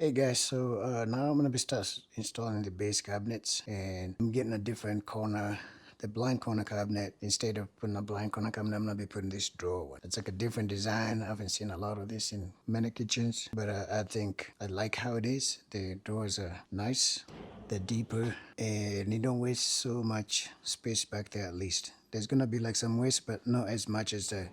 Hey guys, so now I'm gonna be start installing the base cabinets, and I'm getting a different corner, the blind corner cabinet. Instead of putting a blind corner cabinet, I'm gonna be putting this drawer one. It's like a different design. I haven't seen a lot of this in many kitchens, but I think I like how it is. The drawers are nice, they're deeper, and they don't waste so much space back there. At least there's gonna be like some waste, but not as much as the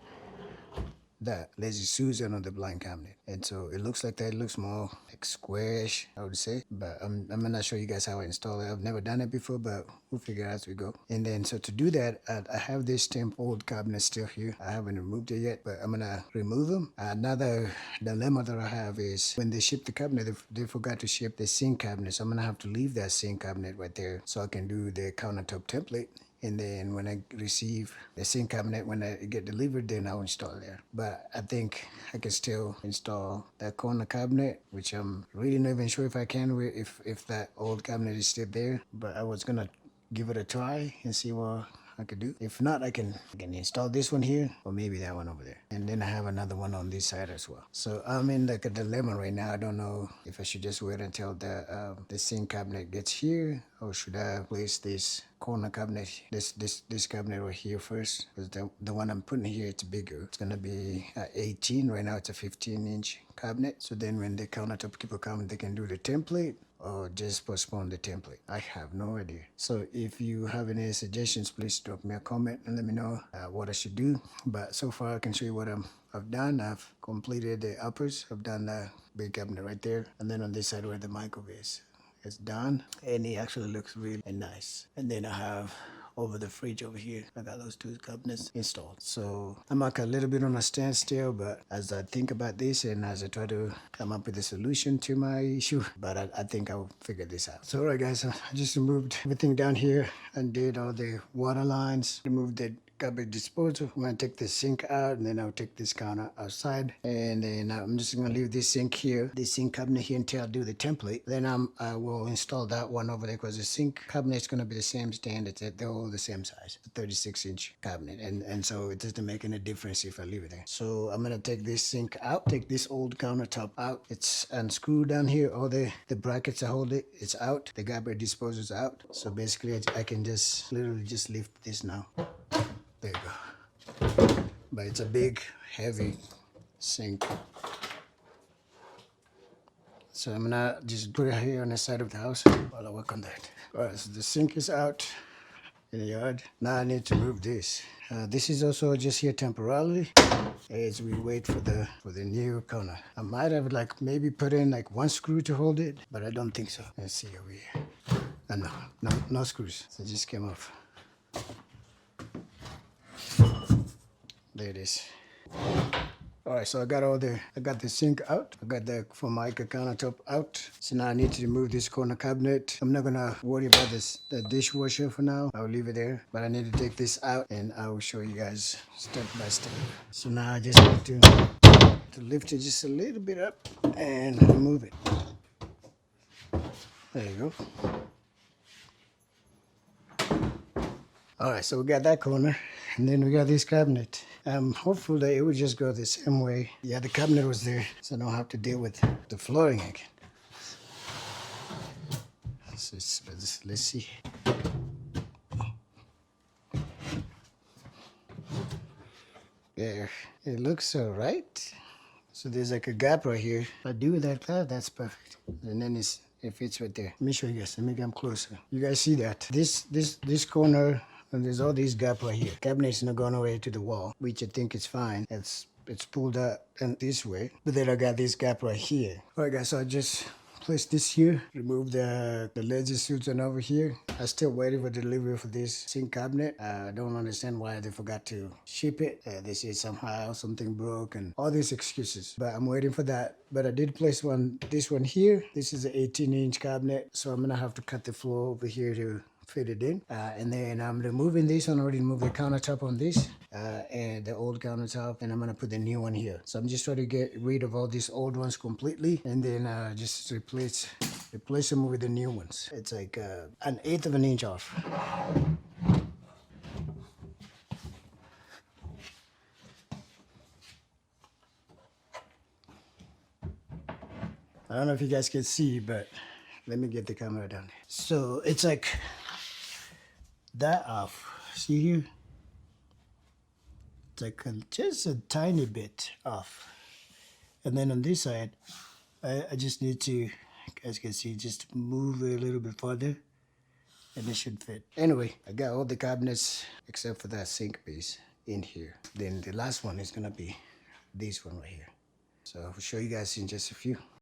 lazy Susan on the blind cabinet. And so it looks like that. It looks more like squarish, I would say. But I'm gonna show you guys how I install it. I've never done it before, but we'll figure it out as we go. And then so to do that, I have this temp old cabinet still here. I haven't removed it yet, but I'm gonna remove them. Another dilemma that I have is when they ship the cabinet, they forgot to ship the sink cabinet. So I'm gonna have to leave that sink cabinet right there so I can do the countertop template. And then when I receive the sink cabinet, when I get delivered, then I'll install there. But I think I can still install that corner cabinet, which I'm really not even sure if I can, if that old cabinet is still there. But I was gonna give it a try and see what I could do. If not, I can install this one here, or maybe that one over there. And then I have another one on this side as well. So I'm in like a dilemma right now. I don't know if I should just wait until the sink cabinet gets here, or should I place this corner cabinet, this cabinet right here first? Because the one I'm putting here, it's bigger. It's gonna be 18. Right now it's a 15-inch cabinet. So then when the countertop people come, they can do the template or just postpone the template. I have no idea. So if you have any suggestions, please drop me a comment and let me know what I should do. But so far I can show you what I've done. I've completed the uppers. I've done the big cabinet right there, and then on this side where the microwave is, it's done, and it actually looks really nice. And then I have over the fridge over here, I got those two cabinets installed. So I'm like a little bit on a standstill, but as I think about this and as I try to come up with a solution to my issue, but I think I'll figure this out. So alright guys, I just removed everything down here and did all the water lines, removed the garbage disposal. I'm gonna take the sink out, and then I'll take this counter outside, and then I'm just gonna leave this sink here, this sink cabinet here, until I do the template. Then I will install that one over there, because the sink cabinet is gonna be the same standard. They're all the same size, a 36-inch cabinet, and so it doesn't make any difference if I leave it there. So I'm gonna take this sink out, take this old countertop out. It's unscrewed down here. All the brackets that hold it, it's out. The garbage disposal is out. So basically I can just literally just lift this now. There you go. But it's a big, heavy sink. So I'm gonna just put it here on the side of the house while I work on that. Alright, so the sink is out in the yard. Now I need to move this. This is also just here temporarily as we wait for the new corner. I might have like maybe put in like one screw to hold it, but I don't think so. Let's see over here. No screws. So it just came off. There it is. Alright, so I got the sink out. I got the Formica countertop out. So now I need to remove this corner cabinet. I'm not gonna worry about the dishwasher for now. I'll leave it there. But I need to take this out, and I will show you guys step by step. So now I just need to lift it just a little bit up and remove it. There you go. Alright, so we got that corner, and then we got this cabinet. Hopefully that it would just go the same way. Yeah, the cabinet was there, so I don't have to deal with the flooring again. Let's see. There, it looks alright. So there's like a gap right here. If I do that, that's perfect. And then it fits right there. Let me show you guys. Let me come closer. You guys see that? This corner, and there's all these gaps right here. Cabinet's not going away to the wall, which I think is fine. It's pulled out and this way. But then I got this gap right here. Alright guys, so I just place this here, remove the lazy Susan over here. I'm still waiting for delivery for this sink cabinet. I don't understand why they forgot to ship it. They say somehow something broke and all these excuses, but I'm waiting for that. But I did place this one here. This is an 18-inch cabinet, so I'm gonna have to cut the floor over here to fit it in. And then I'm removing this one. I already removed the countertop on this and the old countertop, and I'm gonna put the new one here. So I'm just trying to get rid of all these old ones completely, and then just replace them with the new ones. It's like 1/8 of an inch off. don't know if you guys can see, but let me get the camera down. So it's like that off. See here? It's like just a tiny bit off. And then on this side, I just need to, as you can see, just move it a little bit further and it should fit. Anyway, I got all the cabinets except for that sink piece in here. Then the last one is gonna be this one right here. So I'll show you guys in just a few.